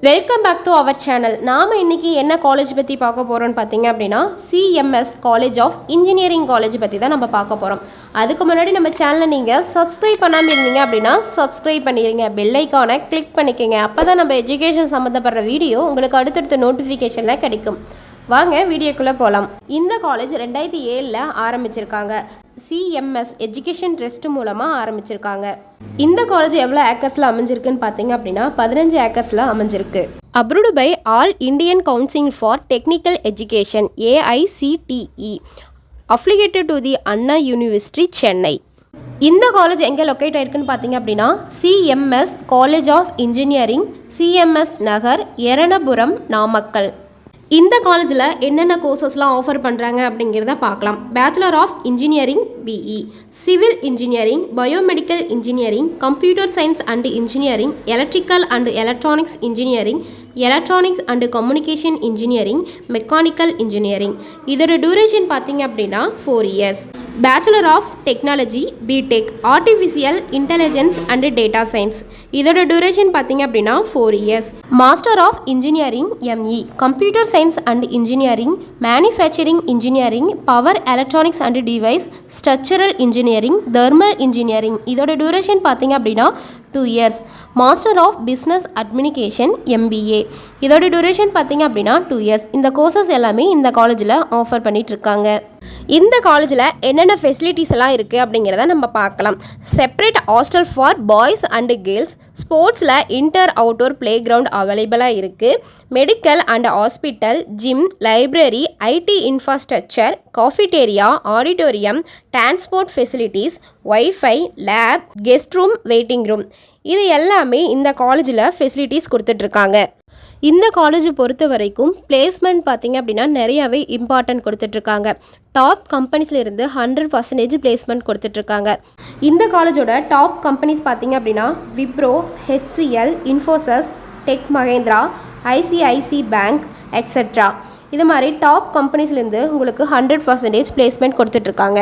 Welcome back to our channel. நாம் இன்றைக்கி என்ன காலேஜ் பற்றி பார்க்க போகிறோன்னு பார்த்தீங்க அப்படின்னா CMS college of engineering college பற்றி தான் நம்ம பார்க்க போகிறோம். அதுக்கு முன்னாடி நம்ம சேனலை நீங்கள் சப்ஸ்கிரைப் பண்ணாமல் இருந்தீங்க அப்படின்னா சப்ஸ்கிரைப் பண்ணிடுங்க, பெல் ஐக்கானை கிளிக் பண்ணிக்கோங்க. அப்போ தான் நம்ம எஜுகேஷன் சம்மந்தப்படுற வீடியோ உங்களுக்கு அடுத்தடுத்த நோட்டிஃபிகேஷனில் கிடைக்கும். வாங்க வீடியோக்குள்ளே போகலாம். இந்த காலேஜ் 2007 ஆரம்பிச்சிருக்காங்க. சிஎம்எஸ் எஜுகேஷன் ட்ரஸ்ட் மூலமாக ஆரம்பிச்சிருக்காங்க. இந்த காலேஜ் எவ்வளோ ஏக்கர்ஸில் அமைஞ்சிருக்குன்னு பார்த்தீங்க அப்படின்னா 15 ஏக்கர்ஸில் அமைஞ்சிருக்கு. Approved by All Indian Council for Technical Education AICTE, affiliated to the Anna University, Chennai. இந்த காலேஜ் எங்கே லொக்கேட் ஆயிருக்குன்னு பார்த்தீங்க அப்படின்னா CMS college of engineering, CMS Nagar, Eranapuram, Namakkal. இந்த காலேஜில் என்னென்ன கோர்சஸ்லாம் ஆஃபர் பண்ணுறாங்க அப்படிங்கிறத பார்க்கலாம். Bachelor of engineering BE, civil engineering, biomedical engineering, computer science and engineering, electrical and electronics engineering, electronics and communication engineering, mechanical engineering. இதோட டியூரேஷன் பார்த்தீங்க அப்படின்னா 4 years. Bachelor of technology BTech, artificial intelligence and data science. இதோட duration பார்த்தீங்க அப்படின்னா 4 years. Master of engineering ME, computer science and engineering, manufacturing engineering, power electronics and device, structural engineering, thermal engineering. இதோட duration பார்த்தீங்க அப்படின்னா 2 years. Master of business administration MBA. இதோட duration பார்த்தீங்க அப்படின்னா 2 years. இந்த கோர்சஸ் எல்லாமே இந்த காலேஜில் ஆஃபர் பண்ணிட்டு இருக்காங்க. இந்த காலேஜில் என்னென்ன ஃபெசிலிட்டிஸ் எல்லாம் இருக்குது அப்படிங்கிறத நம்ம பார்க்கலாம். Separate hostel for boys and girls, ஸ்போர்ட்ஸில் இன்டர் அவுட்டோர் பிளே கிரவுண்ட் அவைலபிளாக இருக்குது. Medical and hospital, gym, library, IT infrastructure, cafeteria, auditorium, transport facilities, wifi, lab, guest room, waiting room, இது எல்லாமே இந்த காலேஜில் ஃபெசிலிட்டிஸ் கொடுத்துட்ருக்காங்க. இந்த காலேஜ் பொறுத்த வரைக்கும் பிளேஸ்மெண்ட் பார்த்திங்க அப்படின்னா நிறையாவே இம்பார்ட்டன்ட் கொடுத்துட்ருக்காங்க. டாப் கம்பெனிஸில் இருந்து 100% பிளேஸ்மெண்ட் கொடுத்துட்ருக்காங்க. இந்த காலேஜோட டாப் கம்பெனிஸ் பார்த்திங்க அப்படின்னா Wipro, HCL, Infosys, tech Mahindra, ICICI bank, etcetera. இது மாதிரி டாப் கம்பெனிஸ்லேருந்து உங்களுக்கு 100% பிளேஸ்மெண்ட் கொடுத்துட்ருக்காங்க.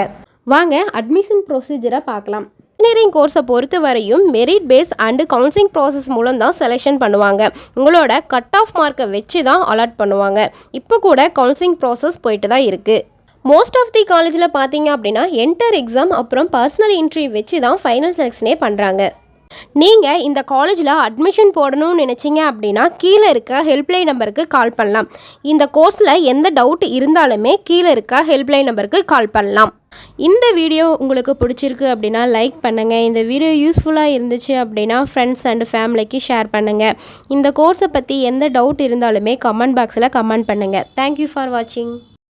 வாங்க அட்மிஷன் ப்ரொசீஜரை பார்க்கலாம். இன்ஜினியரிங் கோர்ஸை பொறுத்த வரையும் merit base and counselling process மூலம் தான் செலெக்ஷன் பண்ணுவாங்க. உங்களோட கட் ஆஃப் மார்க்கை வச்சு தான் அலாட் பண்ணுவாங்க. இப்போ கூட கவுன்சிலிங் ப்ராசஸ் போயிட்டு தான் இருக்குது. மோஸ்ட் ஆஃப் தி காலேஜில் பார்த்தீங்க அப்படின்னா என்டர் எக்ஸாம் அப்புறம் பர்சனல் இன்டர்வியூ வச்சு தான் ஃபைனல் செலெக்ஷனே பண்ணுறாங்க. நீங்கள் இந்த காலேஜில் அட்மிஷன் போடணும்னு நினச்சிங்க அப்படின்னா கீழே இருக்க ஹெல்ப்லைன் நம்பருக்கு கால் பண்ணலாம். இந்த கோர்ஸில் எந்த டவுட் இருந்தாலுமே கீழே இருக்க ஹெல்ப்லைன் நம்பருக்கு கால் பண்ணலாம். இந்த வீடியோ உங்களுக்கு பிடிச்சிருக்கு அப்படின்னா லைக் பண்ணுங்கள். இந்த வீடியோ யூஸ்ஃபுல்லாக இருந்துச்சு அப்படின்னா ஃப்ரெண்ட்ஸ் அண்ட் ஃபேமிலிக்கு ஷேர் பண்ணுங்கள். இந்த கோர்ஸை பற்றி எந்த டவுட் இருந்தாலுமே கமெண்ட் பாக்ஸில் கமெண்ட் பண்ணுங்கள். தேங்க்யூ ஃபார் வாட்சிங்.